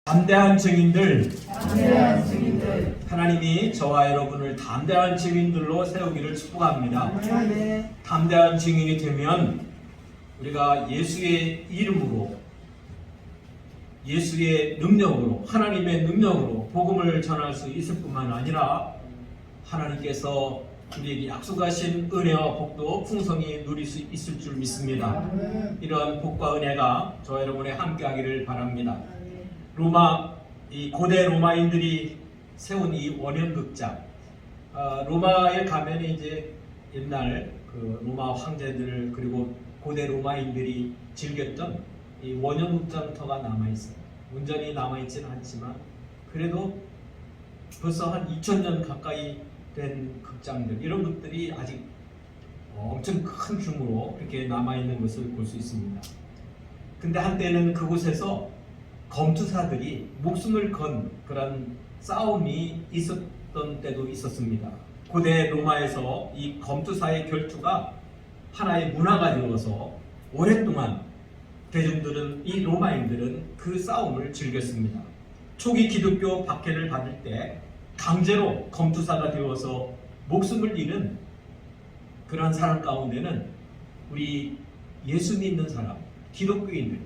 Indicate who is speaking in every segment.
Speaker 1: 담대한 증인들, 하나님이 저와 여러분을 담대한 증인들로 세우기를 축복합니다. 담대한 증인이 되면 우리가 예수의 이름으로, 예수의 능력으로, 하나님의 능력으로 복음을 전할 수 있을 뿐만 아니라 하나님께서 우리에게 약속하신 은혜와 복도 풍성히 누릴 수 있을 줄 믿습니다. 이러한 복과 은혜가 저와 여러분에 함께하기를 바랍니다. 이 고대 로마인들이 세운 이 원형극장, 로마에 가면 이제 옛날 그 로마 황제들 그리고 고대 로마인들이 즐겼던 이 원형극장터가 남아 있어요. 온전히 남아 있지는 않지만 그래도 벌써 한 2000년 가까이 된 극장들, 이런 것들이 아직 엄청 큰 규모로 이렇게 남아 있는 것을 볼 수 있습니다. 근데 한때는 그곳에서 검투사들이 목숨을 건 그런 싸움이 있었던 때도 있었습니다. 고대 로마에서 이 검투사의 결투가 하나의 문화가 되어서 오랫동안 이 로마인들은 그 싸움을 즐겼습니다. 초기 기독교 박해를 받을 때 강제로 검투사가 되어서 목숨을 잃은 그런 사람 가운데는 우리 예수 믿는 사람, 기독교인들,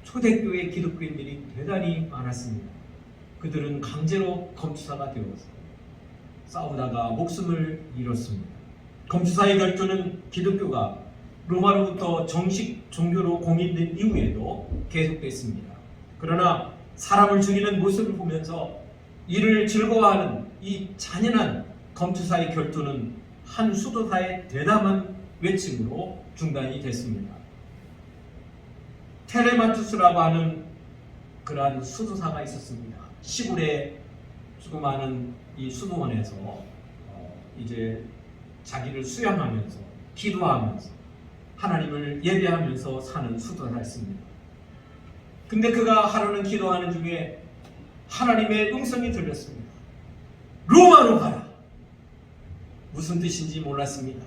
Speaker 1: 초대교회 기독교인들이 대단히 많았습니다. 그들은 강제로 검투사가 되어서 싸우다가 목숨을 잃었습니다. 검투사의 결투는 기독교가 로마로부터 정식 종교로 공인된 이후에도 계속됐습니다. 그러나 사람을 죽이는 모습을 보면서 이를 즐거워하는 이 잔인한 검투사의 결투는 한 수도사의 대담한 외침으로 중단이 됐습니다. 텔레마투스라고 하는 그러한 수도사가 있었습니다. 시골에 조그마한 이 수도원에서 이제 자기를 수양하면서 기도하면서 하나님을 예배하면서 사는 수도사였습니다. 근데 그가 하루는 기도하는 중에 하나님의 음성이 들렸습니다. 로마로 가라. 무슨 뜻인지 몰랐습니다.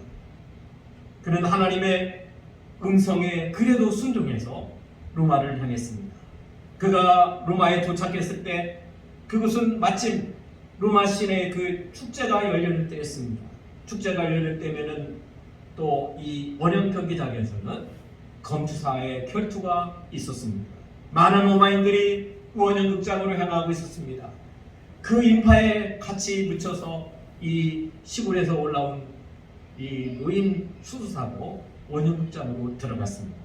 Speaker 1: 그는 하나님의 음성에 그래도 순종해서 로마를 향했습니다. 그가 로마에 도착했을 때 그것은 마침 로마 시내의 그 축제가 열리는 때였습니다. 축제가 열릴 때면은 또 이 원형 경기장에서는 검투사의 결투가 있었습니다. 많은 로마인들이 원형 극장으로 향하고 있었습니다. 그 인파에 같이 묻혀서 이 시골에서 올라온 이 노인 수도사도 원형 극장으로 들어갔습니다.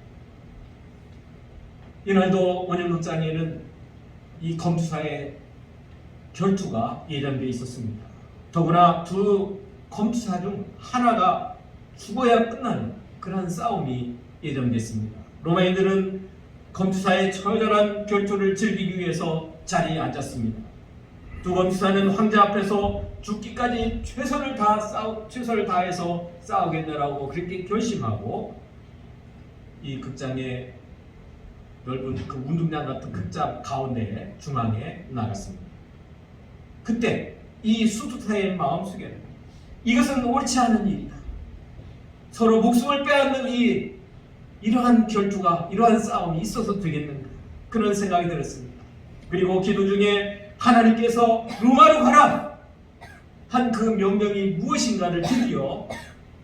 Speaker 1: 이날도 원형 극장에는 이 검투사의 결투가 예정되어 있었습니다. 더구나 두 검투사 중 하나가 죽어야 끝나는 그런 싸움이 예정됐습니다. 로마인들은 검투사의 처절한 결투를 즐기기 위해서 자리에 앉았습니다. 두 검투사는 황제 앞에서 죽기까지 최선을 다해서 싸우겠느라고 그렇게 결심하고 이 극장의 넓은 그 운동장 같은 극장 가운데 중앙에 나갔습니다. 그때 이 수도사의 마음속에는 이것은 옳지 않은 일이다. 서로 목숨을 빼앗는 이러한 결투가, 이러한 싸움이 있어서 되겠는가, 그런 생각이 들었습니다. 그리고 기도 중에 하나님께서 로마로 가라 한 그 명령이 무엇인가를 드디어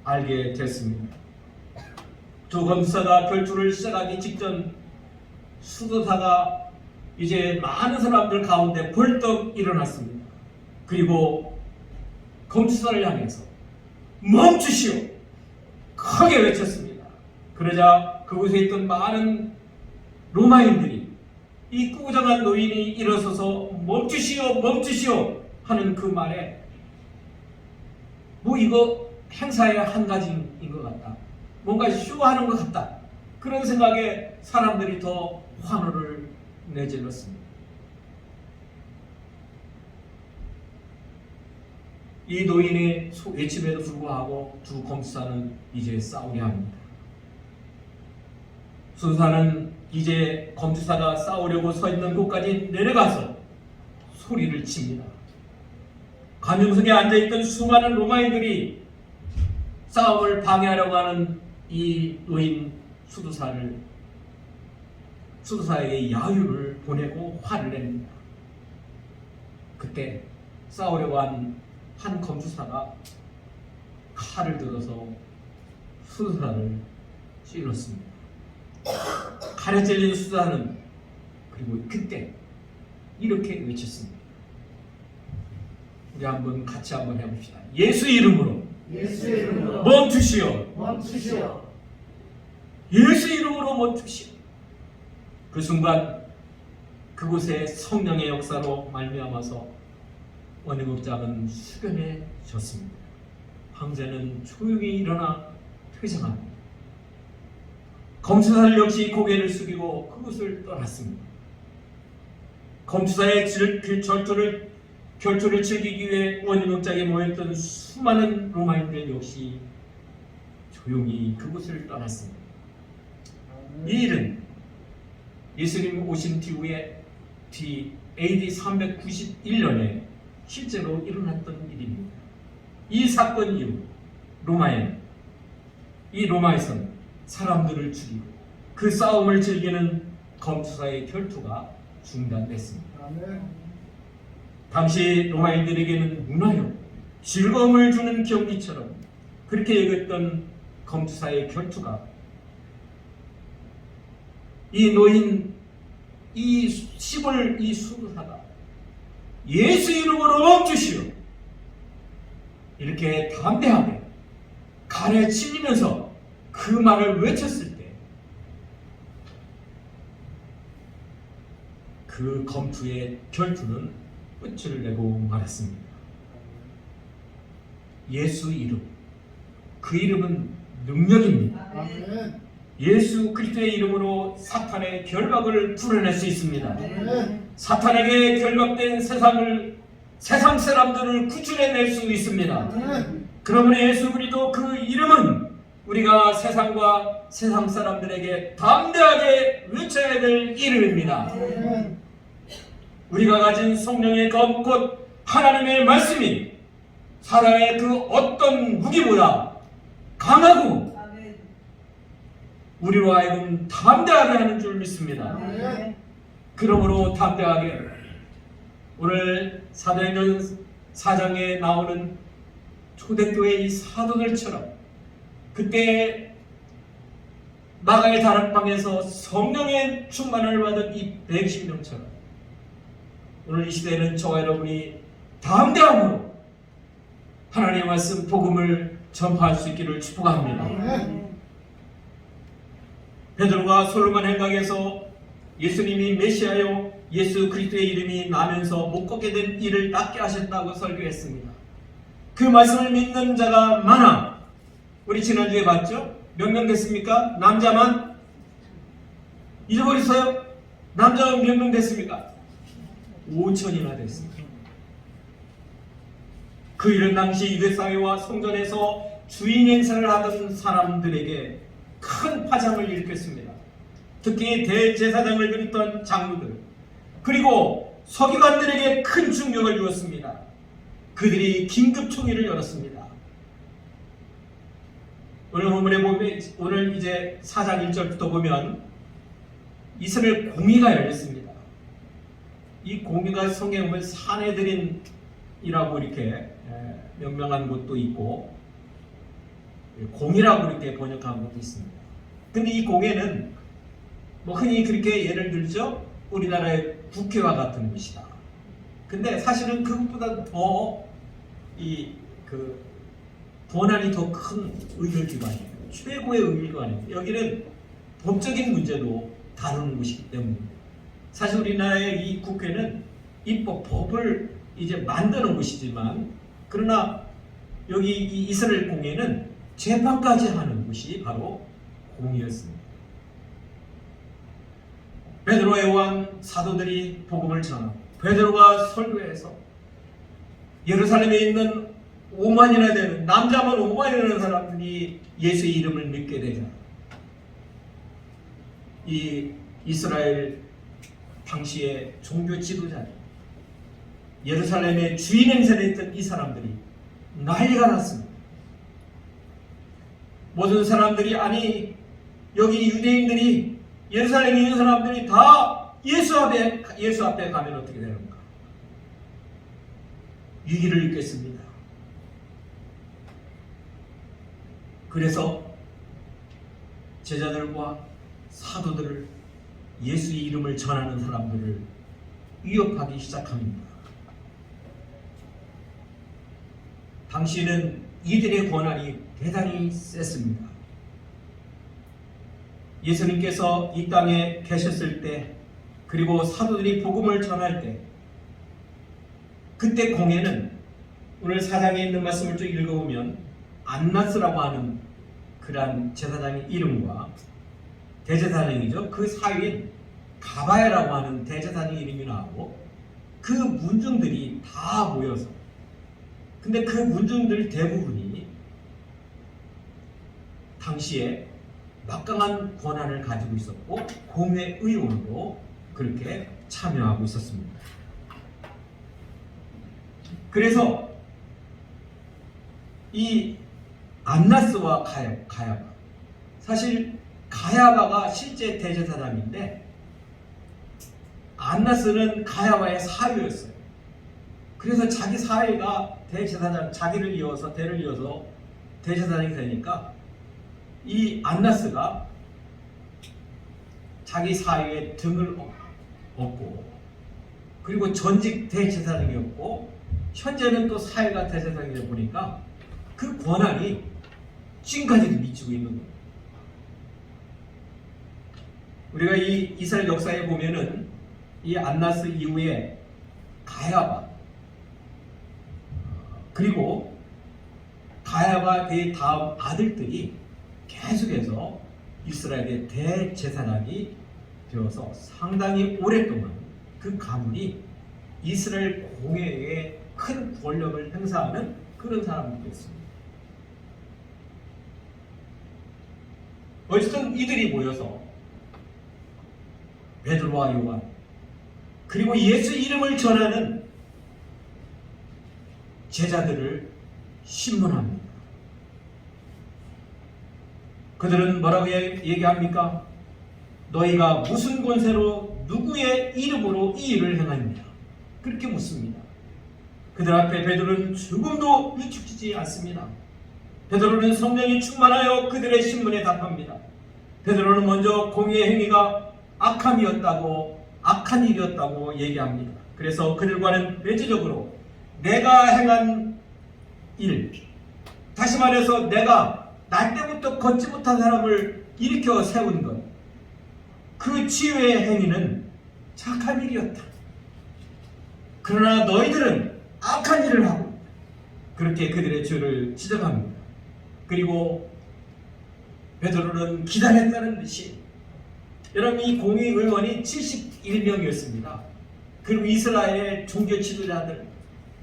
Speaker 1: 알게 됐습니다. 두 검사가 결투를 시작하기 직전 수도사가 이제 많은 사람들 가운데 벌떡 일어났습니다. 그리고 검투사를 향해서 멈추시오 크게 외쳤습니다. 그러자 그곳에 있던 많은 로마인들이 이 꾸부정한 노인이 일어서서 멈추시오 하는 그 말에 뭐 이거 행사의 한 가지인 것 같다, 뭔가 쇼하는 것 같다, 그런 생각에 사람들이 더 환호를 내질렀습니다. 이 노인의 외침에도 불구하고 두 검투사는 이제 싸우게 합니다. 수도사는 이제 검투사가 싸우려고 서 있는 곳까지 내려가서 소리를 칩니다. 관중석에 앉아있던 수많은 로마인들이 싸움을 방해하려고 하는 이 노인 수도사를 수도사에게 야유를 보내고 화를 냅니다. 그때 싸우려고 한 검투사가 칼을 들어서 수도사를 찔렀습니다. 칼에 찔린 수도사는 그리고 그때 이렇게 외쳤습니다. 우리 같이 한번 해봅시다. 예수 이름으로 멈추시오. 예수 이름으로 멈추시오. 그 순간 그곳에 성령의 역사로 말미암아서 원희목장은 숙연해졌습니다. 황제는 조용히 일어나 퇴장합니다. 검투사 역시 고개를 숙이고 그곳을 떠났습니다. 검투사의 결투를 즐기기 위해 원희목장에 모였던 수많은 로마인들 역시 조용히 그곳을 떠났습니다. 이 일은 예수님 오신 뒤 AD 391년에 실제로 일어났던 일입니다. 이 사건 이후 로마에서는 사람들을 죽이고 그 싸움을 즐기는 검투사의 결투가 중단됐습니다. 당시 로마인들에게는 문화요, 즐거움을 주는 경기처럼 그렇게 여겼던 검투사의 결투가 이 수도사가 예수 이름으로 멈추시오 이렇게 담대하게 칼에 찔리면서 그 말을 외쳤을 때 그 검투의 결투는 끝을 내고 말았습니다. 예수 이름, 그 이름은 능력입니다. 예수 그리스도의 이름으로 사탄의 결박을 풀어낼 수 있습니다. 사탄에게 결박된 세상 사람들을 구출해낼 수 있습니다. 그러므로 예수 그리스도 그 이름은 우리가 세상과 세상 사람들에게 담대하게 외쳐야 될 이름입니다. 우리가 가진 성령의 검, 곧 하나님의 말씀이 사람의 그 어떤 무기보다 강하고 우리로 하여금 담대하게 하는 줄 믿습니다. 그러므로 담대하게 오늘 사도행전 4장에 나오는 초대교회의 사도들처럼 그때 마가의 다락방에서 성령의 충만을 받은 이 110명처럼 오늘 이 시대는 저와 여러분이 담대함으로 하나님의 말씀 복음을 전파할 수 있기를 축복합니다. 베드로가 솔로몬 행각에서 예수님이 메시아요 예수 그리스도의 이름이 나면서 못 걷게 된 이를 낫게 하셨다고 설교했습니다. 그 말씀을 믿는 자가 많아. 우리 지난주에 봤죠? 몇 명 됐습니까? 남자만? 잊어버렸어요? 남자가 몇 명 됐습니까? 5천이나 됐습니다. 그 이른 당시 유대사회와 성전에서 주인 행세를 하던 사람들에게 큰 파장을 일으켰습니다. 특히 대제사장을 그렸던 장로들 그리고 서기관들에게 큰 충격을 주었습니다. 그들이 긴급 총회를 열었습니다. 오늘 본문에 보면 오늘 이제 4장 1절부터 보면 이스라엘 공의가 열렸습니다. 이 공의가 성경에 보면 산헤드린이라고 이렇게 명명한 곳도 있고 공의라고 이렇게 번역한 것도 있습니다. 근데 이 공회는 뭐 흔히 그렇게 예를 들죠. 우리나라의 국회와 같은 것이다. 근데 사실은 그것보다 더 권한이 더 큰 의결기관이에요. 최고의 의결기관이에요. 여기는 법적인 문제도 다루는 곳이기 때문입니다. 사실 우리나라의 이 국회는 법을 이제 만드는 곳이지만 그러나 여기 이 이스라엘 공회는 재판까지 하는 곳이 바로 공의였습니다. 베드로와 요한 사도들이 복음을 전하고 베드로가 설교해서 예루살렘에 있는 5만이나 되는 남자만 5만이나 되는 사람들이 예수의 이름을 믿게 되자 이 이스라엘 당시의 종교 지도자들 예루살렘의 주인 행세를 했던 이 사람들이 난리가 났습니다. 모든 사람들이 아니 여기 유대인들이 예루살렘에 있는 사람들이 다 예수 앞에 가면 어떻게 되는가? 위기를 느꼈습니다. 그래서 제자들과 사도들을, 예수의 이름을 전하는 사람들을 위협하기 시작합니다. 당시에는 이들의 권한이 대단히 셌습니다. 예수님께서 이 땅에 계셨을 때, 그리고 사도들이 복음을 전할 때, 그때 공예는 오늘 4장에 있는 말씀을 좀 읽어보면 안나스라고 하는 그러한 제사장의 이름과 대제사장이죠. 그 사위인 가바야라고 하는 대제사장의 이름이 나오고, 그 문중들이 다 모여서, 근데 그 문중들 대부분이 당시에 막강한 권한을 가지고 있었고 공회 의원으로 그렇게 참여하고 있었습니다. 그래서 이 안나스와 가야바, 사실 가야바가 실제 대제사장인데 안나스는 가야바의 사위였어요. 그래서 자기 사위가 대제사장, 자기를 이어서 대를 이어서 대제사장이 되니까 이 안나스가 자기 사위의 등을 업고, 그리고 전직 대제사장이었고 현재는 또 사위가 대제사장이다 보니까 그 권한이 지금까지도 미치고 있는 거예요. 우리가 이 이스라엘 역사에 보면은 이 안나스 이후에 가야바, 그리고 가야바 그의 다음 아들들이 계속해서 이스라엘의 대제사장이 되어서 상당히 오랫동안 그 가문이 이스라엘 공회에 큰 권력을 행사하는 그런 사람들이었습니다. 어쨌든 이들이 모여서 베드로와 요한, 그리고 예수 이름을 전하는 제자들을 신문합니다. 그들은 뭐라고 얘기합니까? 너희가 무슨 권세로 누구의 이름으로 이 일을 행하느냐? 그렇게 묻습니다. 그들 앞에 베드로는 조금도 위축되지 않습니다. 베드로는 성령이 충만하여 그들의 신문에 답합니다. 베드로는 먼저 공의의 행위가 악한 일이었다고 얘기합니다. 그래서 그들과는 내지적으로 내가 행한 일, 다시 말해서 내가 날 때부터 걷지 못한 사람을 일으켜 세운 것, 그 치유의 행위는 착한 일이었다. 그러나 너희들은 악한 일을 하고 있다. 그렇게 그들의 죄를 지적합니다. 그리고 베드로는 기다렸다는 듯이, 여러분 이 공의의원이 71명이었습니다. 그리고 이스라엘의 종교 지도자들,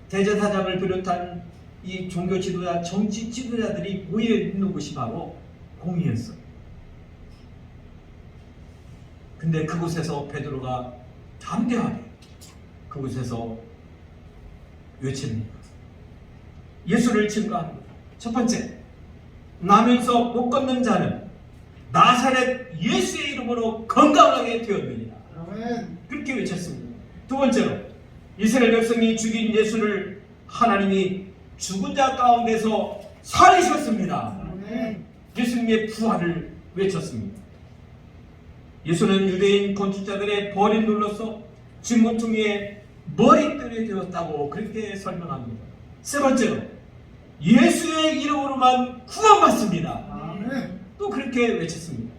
Speaker 1: 대제사장을 비롯한 이 종교 지도자, 정치 지도자들이 모여 있는 곳이 바로 공의였어요. 근데 그곳에서 베드로가 담대하게 그곳에서 외칩니다. 예수를 증거합니다. 첫 번째, 나면서 못 걷는 자는 나사렛 예수의 이름으로 건강하게 되었느니라. 그렇게 외쳤습니다. 두 번째로, 이스라엘 백성이 죽인 예수를 하나님이 죽은 자 가운데서 살리셨습니다. 예수님의 부활을 외쳤습니다. 예수는 유대인 건축자들의 버림돌로서 진모퉁이의 머리들이 되었다고 그렇게 설명합니다. 세 번째로, 예수의 이름으로만 구원받습니다. 또 그렇게 외쳤습니다.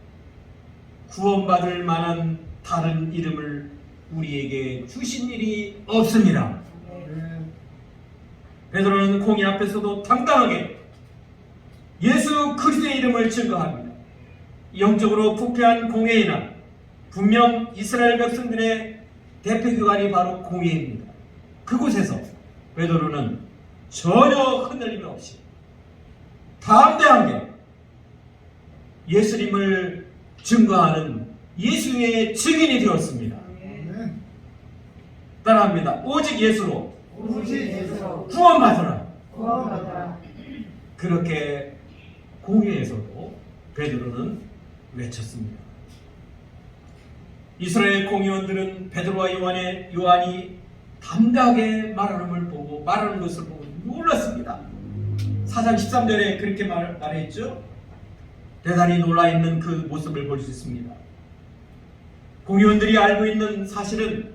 Speaker 1: 구원받을 만한 다른 이름을 우리에게 주신 일이 없습니다. 베드로는 공의 앞에서도 당당하게 예수 그리스도의 이름을 증거합니다. 영적으로 부패한 공회이나 분명 이스라엘 백성들의 대표기관이 바로 공회입니다. 그곳에서 베드로는 전혀 흔들림 없이 담대하게 예수님을 증거하는 예수의 증인이 되었습니다. 따라합니다. 오직 예수로 구원받으라. 그렇게 공회에서도 베드로는 외쳤습니다. 이스라엘 공의원들은 베드로와 요한이 담대하게 말하는 것을 보고 놀랐습니다. 4장 13절에 그렇게 말했죠. 대단히 놀라있는 그 모습을 볼 수 있습니다. 공의원들이 알고 있는 사실은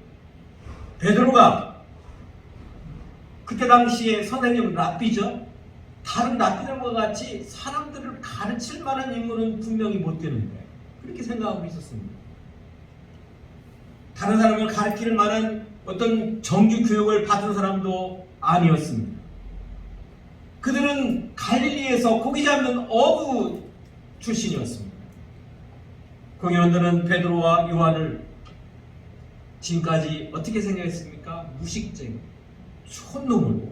Speaker 1: 베드로가 그때 당시에 선생님 랍비죠. 다른 랍비들과 같이 사람들을 가르칠 만한 인물은 분명히 못 되는데 그렇게 생각하고 있었습니다. 다른 사람을 가르칠 만한 어떤 정규 교육을 받은 사람도 아니었습니다. 그들은 갈릴리에서 고기 잡는 어부 출신이었습니다. 공의원들은 베드로와 요한을 지금까지 어떻게 생각했습니까? 무식쟁이, 촌놈으로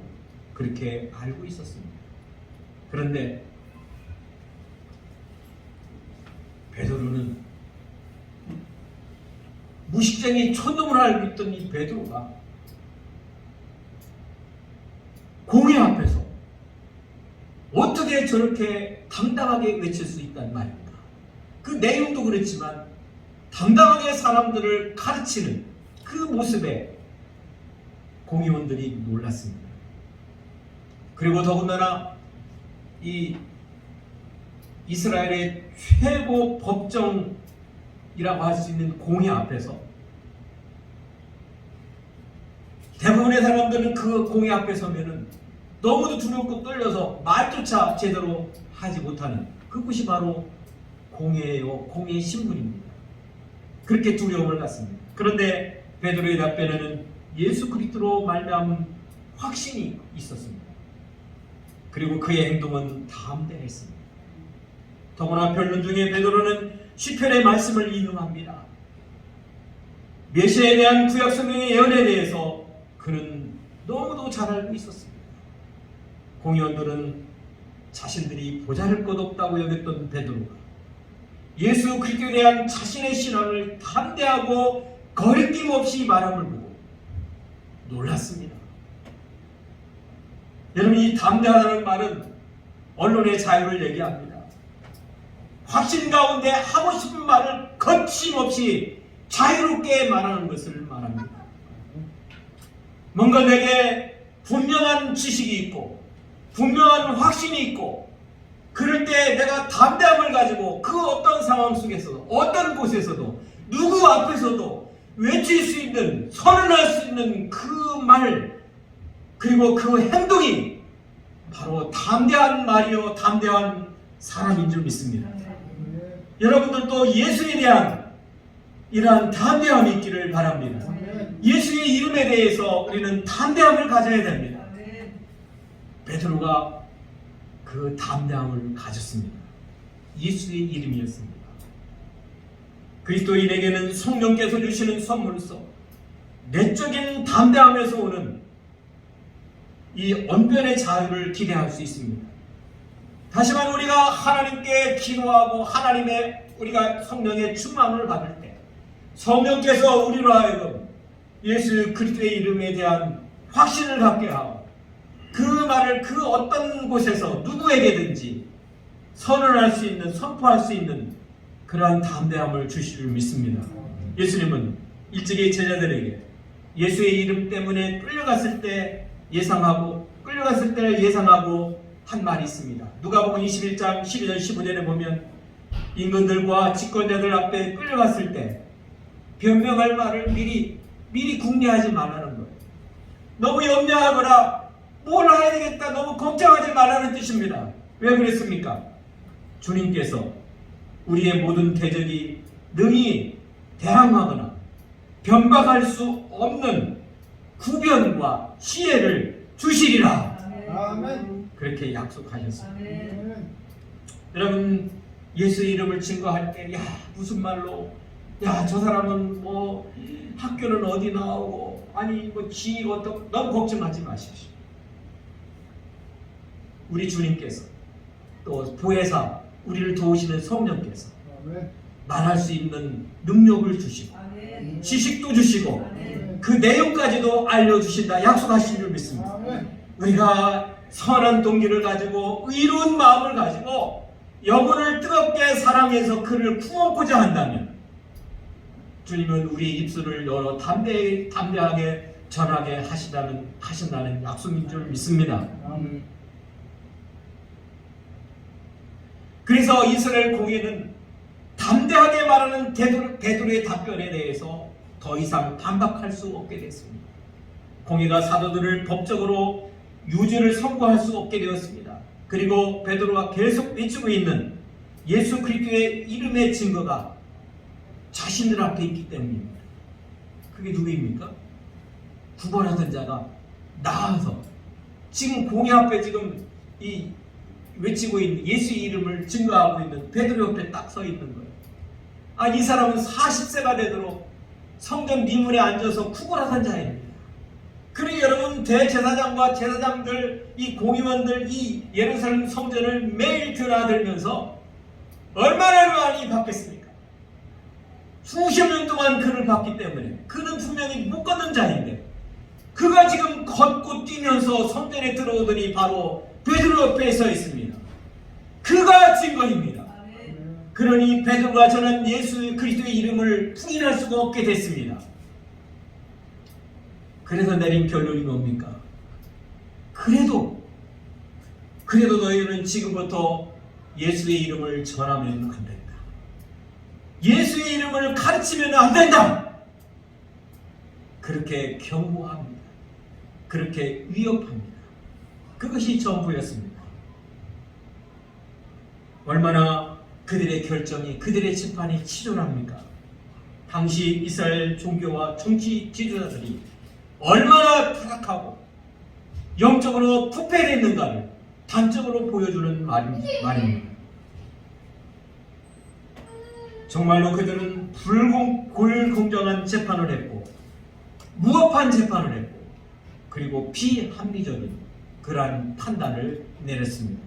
Speaker 1: 그렇게 알고 있었습니다. 그런데 베드로는 무식쟁이 촌놈으로 알고 있던 이 베드로가 공의 앞에서 어떻게 저렇게 당당하게 외칠 수 있단 말입니까? 그 내용도 그렇지만 당당하게 사람들을 가르치는 그 모습에 공의원들이 놀랐습니다. 그리고 더군다나 이 이스라엘의 최고 법정이라고 할 수 있는 공의 앞에서 대부분의 사람들은 그 공의 앞에 서면은 너무도 두렵고 떨려서 말조차 제대로 하지 못하는 그것이 바로 공의예요. 공의의 신분입니다. 그렇게 두려움을 갖습니다. 그런데 베드로의 답변에는 예수 그리스도로 말미암은 확신이 있었습니다. 그리고 그의 행동은 담대했습니다. 더구나 변론 중에 베드로는 시편의 말씀을 인용합니다. 메시아에 대한 구약 성경의 예언에 대해서 그는 너무도 잘 알고 있었습니다. 공의원들은 자신들이 보잘것없다고 여겼던 베드로가 예수 그리스도에 대한 자신의 신앙을 담대하고 거리낌 없이 말함을 보고 놀랐습니다. 여러분, 이 담대하다는 말은 언론의 자유를 얘기합니다. 확신 가운데 하고 싶은 말을 거침없이 자유롭게 말하는 것을 말합니다. 뭔가 내게 분명한 지식이 있고 분명한 확신이 있고 그럴 때 내가 담대함을 가지고 그 어떤 상황 속에서도 어떤 곳에서도 누구 앞에서도 외칠 수 있는 선언할 수 있는 그 말 그리고 그 행동이 바로 담대한 말이요 담대한 사람인 줄 믿습니다. 여러분들도 예수에 대한 이러한 담대함이 있기를 바랍니다. 예수의 이름에 대해서 우리는 담대함을 가져야 됩니다. 베드로가 그 담대함을 가졌습니다. 예수의 이름이었습니다. 그리스도인에게는 성령께서 주시는 선물로서 내적인 담대함에서 오는 이 언변의 자유를 기대할 수 있습니다. 다시 말해 우리가 하나님께 기도하고 하나님의 우리가 성령의 충만을 받을 때 성령께서 우리로 하여금 예수 그리스도의 이름에 대한 확신을 갖게 하고 그 말을 그 어떤 곳에서 누구에게든지 선언할 수 있는 선포할 수 있는 그러한 담대함을 주실 줄 믿습니다. 예수님은 일찍이 제자들에게 예수의 이름 때문에 끌려갔을 때 예상하고 한 말이 있습니다. 누가복음 21장 12절 15절에 보면 임금들과 집권자들 앞에 끌려갔을 때 변명할 말을 미리 궁리하지 말라는 거예요. 너무 염려하거나 뭘 해야 되겠다 너무 걱정하지 말라는 뜻입니다. 왜 그랬습니까? 주님께서 우리의 모든 대적이 능히 대항하거나 변박할 수 없는 구변과 지혜를 주시리라. 아멘. 그렇게 약속하셨습니다. 아멘. 여러분 예수의 이름을 증거할 때 무슨 말로 저 사람은 뭐 학교는 어디 나오고 아니 뭐 지위가 어떻고 너무 걱정하지 마십시오. 우리 주님께서 또 보혜사 우리를 도우시는 성령께서 말할 수 있는 능력을 주시고 지식도 주시고 그 내용까지도 알려주신다 약속하신 줄 믿습니다. 우리가 선한 동기를 가지고 의로운 마음을 가지고 영혼을 뜨겁게 사랑해서 그를 품어보자 한다면 주님은 우리의 입술을 열어 담대하게 전하게 하신다는 약속인 줄 믿습니다. 그래서 이스라엘 공예는 담대하게 말하는 베드로의 답변에 대해서 더 이상 반박할 수 없게 됐습니다. 공예가 사도들을 법적으로 유죄를 선고할 수 없게 되었습니다. 그리고 베드로가 계속 외치고 있는 예수 그리스도의 이름의 증거가 자신들 앞에 있기 때문입니다. 그게 누구입니까? 구걸하던 자가 나와서 지금 공예 앞에 지금 이 외치고 있는 예수의 이름을 증거하고 있는 베드로 옆에 딱 서 있는 거예요. 이 사람은 40세가 되도록 성전 미문에 앉아서 구걸하던 자입니다. 그러니 여러분, 대제사장과 제사장들, 이 공의원들, 이 예루살렘 성전을 매일 드나들면서 얼마나 많이 봤겠습니까? 수십 년 동안 그를 봤기 때문에 그는 분명히 못 걷는 자인데, 그가 지금 걷고 뛰면서 성전에 들어오더니 바로 베드로 옆에 서 있습니다. 그가 증거입니다. 그러니 베드로가 전한 예수 그리스도의 이름을 부인할 수가 없게 됐습니다. 그래서 내린 결론이 뭡니까? 그래도 너희는 지금부터 예수의 이름을 전하면 안 된다. 예수의 이름을 가르치면 안 된다. 그렇게 경고합니다. 그렇게 위협합니다. 그것이 전부였습니다. 얼마나 그들의 결정이, 그들의 재판이 치졸합니까? 당시 이스라엘 종교와 정치 지도자들이 얼마나 타락하고 영적으로 부패했는가를 단적으로 보여주는 말입니다. 정말로 그들은 불공정한 재판을 했고 무법한 재판을 했고 그리고 비합리적인 그러한 판단을 내렸습니다.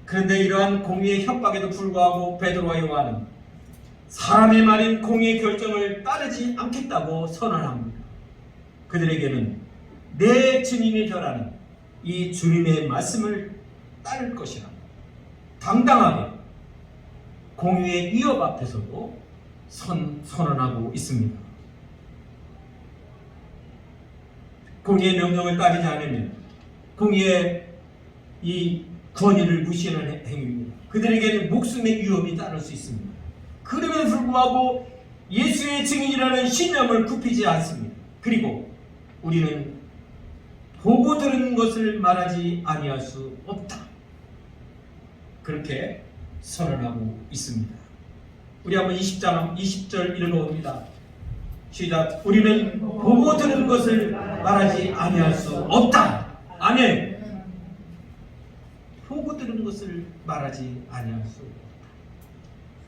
Speaker 1: 그런데 이러한 공의의 협박에도 불구하고 베드로와 요한은 사람의 말인 공의의 결정을 따르지 않겠다고 선언합니다. 그들에게는 내 증인이 절하는 이 주님의 말씀을 따를 것이라 당당하게 공의의 위협 앞에서도 선언하고 있습니다. 공의의 명령을 따르지 않으면 공의의 이 권위를 무시하는 행위입니다. 그들에게는 목숨의 위협이 따를 수 있습니다. 그럼에도 불구하고 예수의 증인이라는 신념을 굽히지 않습니다. 그리고 우리는 보고 들은 것을 말하지 아니할 수 없다. 그렇게 선언하고 있습니다. 우리 한번 20절 읽어봅니다. 시작. 우리는 보고 들은 것을 말하지 아니할 수 없다. 아멘. 보고 들은 것을 말하지 아니할 수 없다.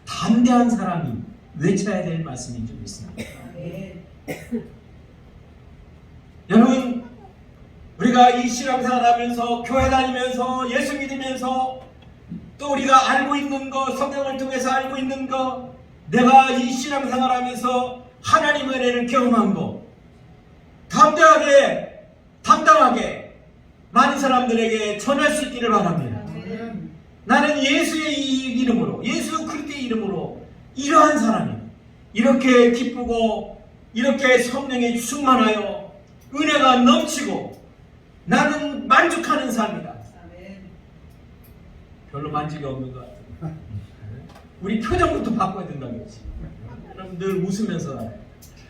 Speaker 1: 담대한 사람이 외쳐야 될 말씀인 줄 믿습니다. 여러분, 우리가 이 신앙생활하면서 교회 다니면서 예수 믿으면서 또 우리가 알고 있는 것, 성경을 통해서 알고 있는 것, 내가 이 신앙생활하면서 하나님의 은혜를 경험한 것, 담당하게 많은 사람들에게 전할 수 있기를 바랍니다. 나는 예수의 이름으로, 예수 그리스도의 이름으로 이러한 사람이 이렇게 기쁘고 이렇게 성령에 충만하여 은혜가 넘치고 나는 만족하는 삶이다. 별로 만족이 없는 것 같아요. 우리 표정부터 바꿔야 된다는 거지. 늘 웃으면서 살아요.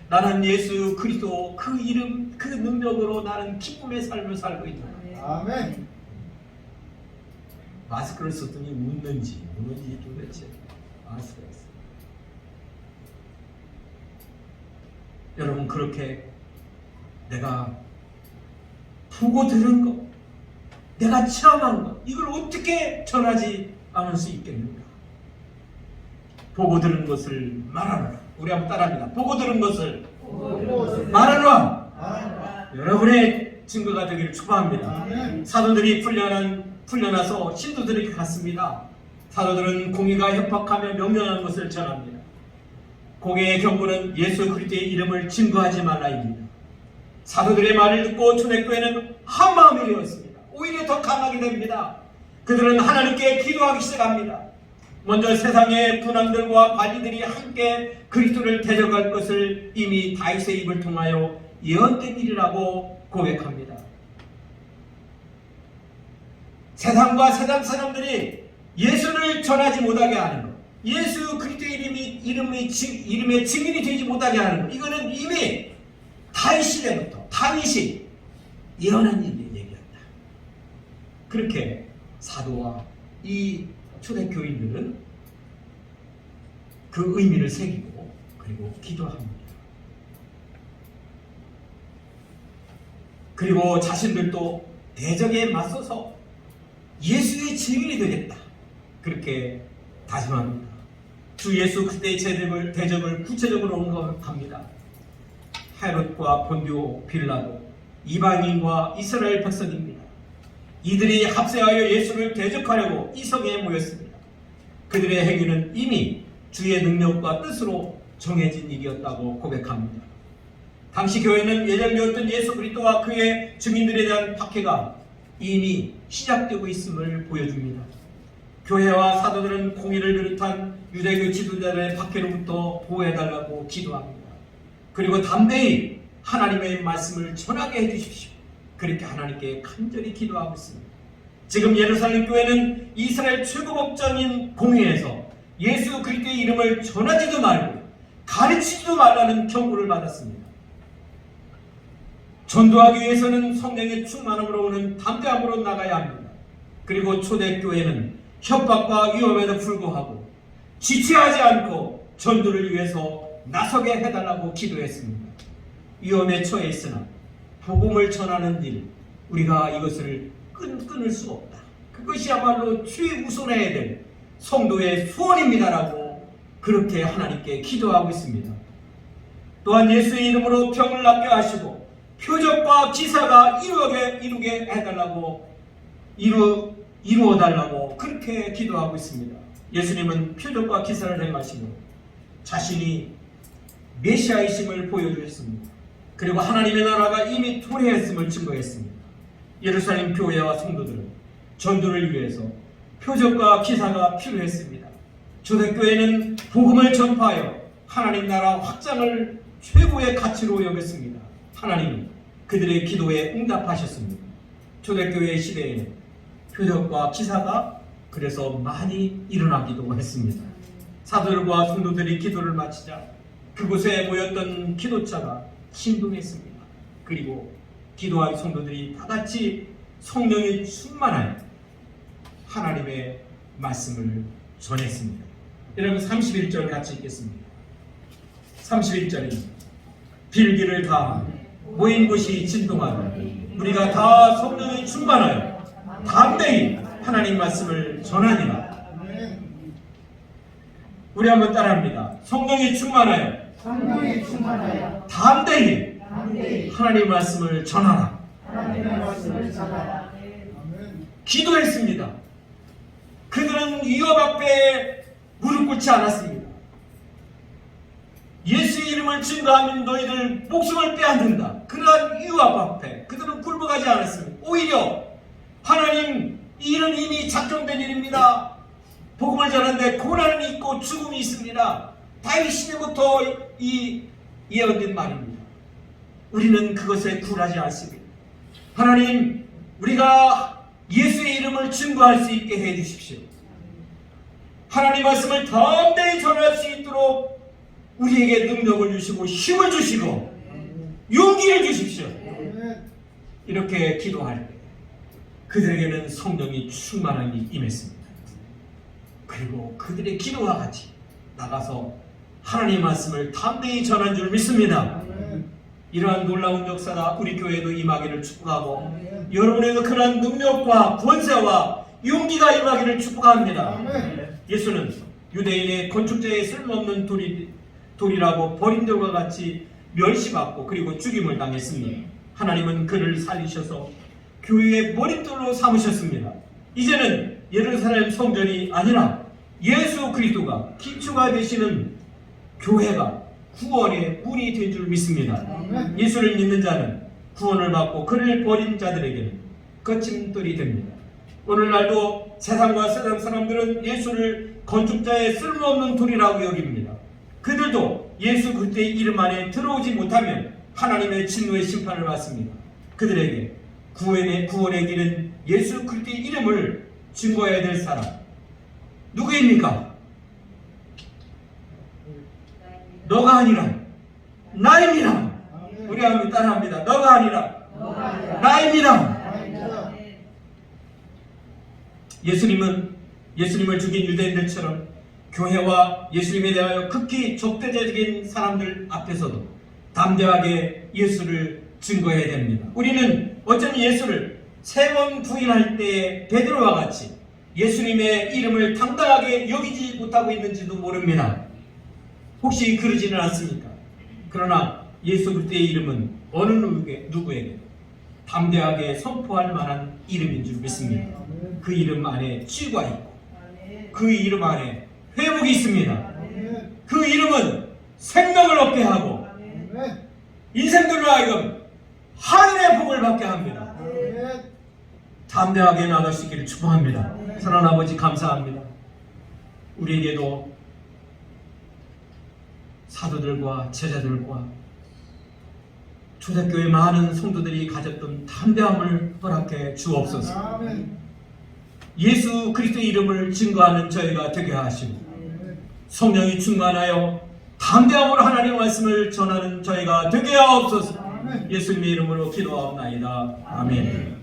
Speaker 1: 나는 예수 그리스도 그 이름, 그 능력으로 나는 기쁨의 삶을 살고 있다.
Speaker 2: 아멘.
Speaker 1: 마스크를 썼더니 웃는지 도대체 알 수가 있어요. 여러분, 그렇게 내가 보고 들은 것, 내가 체험한 것, 이걸 어떻게 전하지 않을 수 있겠는가? 보고 들은 것을 말하노라. 우리 한번 따라합니다. 보고 들은 것을 말하노라. 여러분의 증거가 되기를 축복합니다. 사도들이 풀려나서 신도들에게 갔습니다. 사도들은 공의가 협박하며 명령하는 것을 전합니다. 공의의 경고는 예수 그리스도의 이름을 증거하지 말라입니다. 사도들의 말을 듣고 초대교회는 한마음이 되었습니다. 오히려 더 강하게 됩니다. 그들은 하나님께 기도하기 시작합니다. 먼저 세상의 분왕들과 관리들이 함께 그리스도를 대적할 것을 이미 다윗의 입을 통하여 예언된 일이라고 고백합니다. 세상과 세상 사람들이 예수를 전하지 못하게 하는 것, 예수 그리스도의 이름의 증인이 되지 못하게 하는 것, 이거는 이미 다윗 시대부터 다윗이 예언한 얘기였다. 그렇게 사도와 이 초대교인들은 그 의미를 새기고 그리고 기도합니다. 그리고 자신들도 대적에 맞서서 예수의 증인이 되겠다. 그렇게 다짐합니다. 주 예수 그리스도의 대적을 구체적으로 언급합니다. 헤롯과 본디오 빌라도 이방인과 이스라엘 백성입니다. 이들이 합세하여 예수를 대적하려고 이 성에 모였습니다. 그들의 행위는 이미 주의 능력과 뜻으로 정해진 일이었다고 고백합니다. 당시 교회는 예정되었던 예수 그리스도와 그의 증인들에 대한 박해가 이미 시작되고 있음을 보여줍니다. 교회와 사도들은 공의를 비롯한 유대교 지도자들의 박해로부터 보호해달라고 기도합니다. 그리고 담대히 하나님의 말씀을 전하게 해주십시오. 그렇게 하나님께 간절히 기도하고 있습니다. 지금 예루살렘 교회는 이스라엘 최고법정인 공회에서 예수 그리스도의 이름을 전하지도 말고 가르치지도 말라는 경고를 받았습니다. 전도하기 위해서는 성령의 충만함으로 오는 담대함으로 나가야 합니다. 그리고 초대교회는 협박과 위험에도 불구하고 지체하지 않고 전도를 위해서 나서게 해달라고 기도했습니다. 위험에 처해 있으나 복음을 전하는 일, 우리가 이것을 끊을 수 없다. 그것이야말로 최우선해야 될 성도의 소원입니다라고 그렇게 하나님께 기도하고 있습니다. 또한 예수의 이름으로 병을 낫게 하시고 표적과 기사가 이루게 해달라고 이루어달라고 그렇게 기도하고 있습니다. 예수님은 표적과 기사를 행하시고 자신이 메시아이심을 보여주셨습니다. 그리고 하나님의 나라가 이미 도래했음을 증거했습니다. 예루살렘 교회와 성도들은 전도를 위해서 표적과 기사가 필요했습니다. 초대교회는 복음을 전파하여 하나님 나라 확장을 최고의 가치로 여겼습니다. 하나님은 그들의 기도에 응답하셨습니다. 초대교회의 시대에는 표적과 기사가 그래서 많이 일어나기도 했습니다. 사도들과 성도들이 기도를 마치자 그곳에 모였던 기도자가 신동했습니다. 그리고 기도한 성도들이 다같이 성령이 충만하여 하나님의 말씀을 전했습니다. 여러분 31절 같이 읽겠습니다. 31절입니다. 빌기를 다 모인 곳이 진동하며 우리가 다 성령이 충만하여 담대히 하나님 말씀을 전하니라. 우리 한번 따라합니다. 성령이 충만하여 담대히 하나님 말씀을 전하라. 기도했습니다. 그들은 위협 앞에 무릎 꿇지 않았습니다. 예수의 이름을 증거하면 너희들 목숨을 빼앗는다. 그러한 위협 앞에 그들은 굴복하지 않았습니다. 오히려 하나님, 이 일은 이미 작정된 일입니다. 복음을 전하는데 고난이 있고 죽음이 있습니다. 다윗 시대부터 이 예언된 말입니다. 우리는 그것에 굴하지 않습니다. 하나님, 우리가 예수의 이름을 증거할 수 있게 해주십시오. 하나님 말씀을 담대히 전할 수 있도록 우리에게 능력을 주시고 힘을 주시고 용기를 주십시오. 이렇게 기도할 때 그들에게는 성령이 충만하게 임했습니다. 그리고 그들의 기도와 같이 나가서 하나님의 말씀을 담대히 전한 줄 믿습니다. 이러한 놀라운 역사가 우리 교회에도 임하기를 축복하고 여러분에게 그러한 능력과 권세와 용기가 임하기를 축복합니다. 예수는 유대인의 건축자의 쓸모없는 돌이라고 버림들과 같이 멸시받고 그리고 죽임을 당했습니다. 하나님은 그를 살리셔서 교회의 머릿돌로 삼으셨습니다. 이제는 예루살렘 성전이 아니라 예수 그리스도가 기초가 되시는 교회가 구원의 문이 된 줄 믿습니다. 예수를 믿는 자는 구원을 받고 그를 버린 자들에게는 거침돌이 됩니다. 오늘날도 세상과 세상 사람들은 예수를 건축자의 쓸모없는 돌이라고 여깁니다. 그들도 예수 그리스도의 이름 안에 들어오지 못하면 하나님의 진노의 심판을 받습니다. 그들에게 구원의 길은 예수 그리스도의 이름을 증거해야 될 사람 누구입니까? 너가 아니라 나입니다. 우리 한번 따라합니다. 너가 아니라 나입니다. 예수님을 죽인 유대인들처럼 교회와 예수님에 대하여 극히 적대적인 사람들 앞에서도 담대하게 예수를 증거해야 됩니다. 우리는 어쩌면 예수를 3번 부인할 때 베드로와 같이 예수님의 이름을 당당하게 여기지 못하고 있는지도 모릅니다. 혹시 그러지는 않습니까? 그러나 예수 그리스도의 이름은 어느 누구에게 담대하게 선포할 만한 이름인 줄 믿습니다. 그 이름 안에 치유가 있고 그 이름 안에 회복이 있습니다. 그 이름은 생명을 얻게 하고 인생들로 하여금 하늘의 복을 받게 합니다. 담대하게 나갈 수 있기를 축복합니다. 사랑하는 아버지 감사합니다. 우리에게도 사도들과 제자들과 초대교회 많은 성도들이 가졌던 담대함을 허락해 주옵소서. 예수 그리스도의 이름을 증거하는 저희가 되게 하시고 성령이 충만하여 담대함으로 하나님의 말씀을 전하는 저희가 되게 하옵소서. 예수님의 이름으로 기도하옵나이다. 아멘.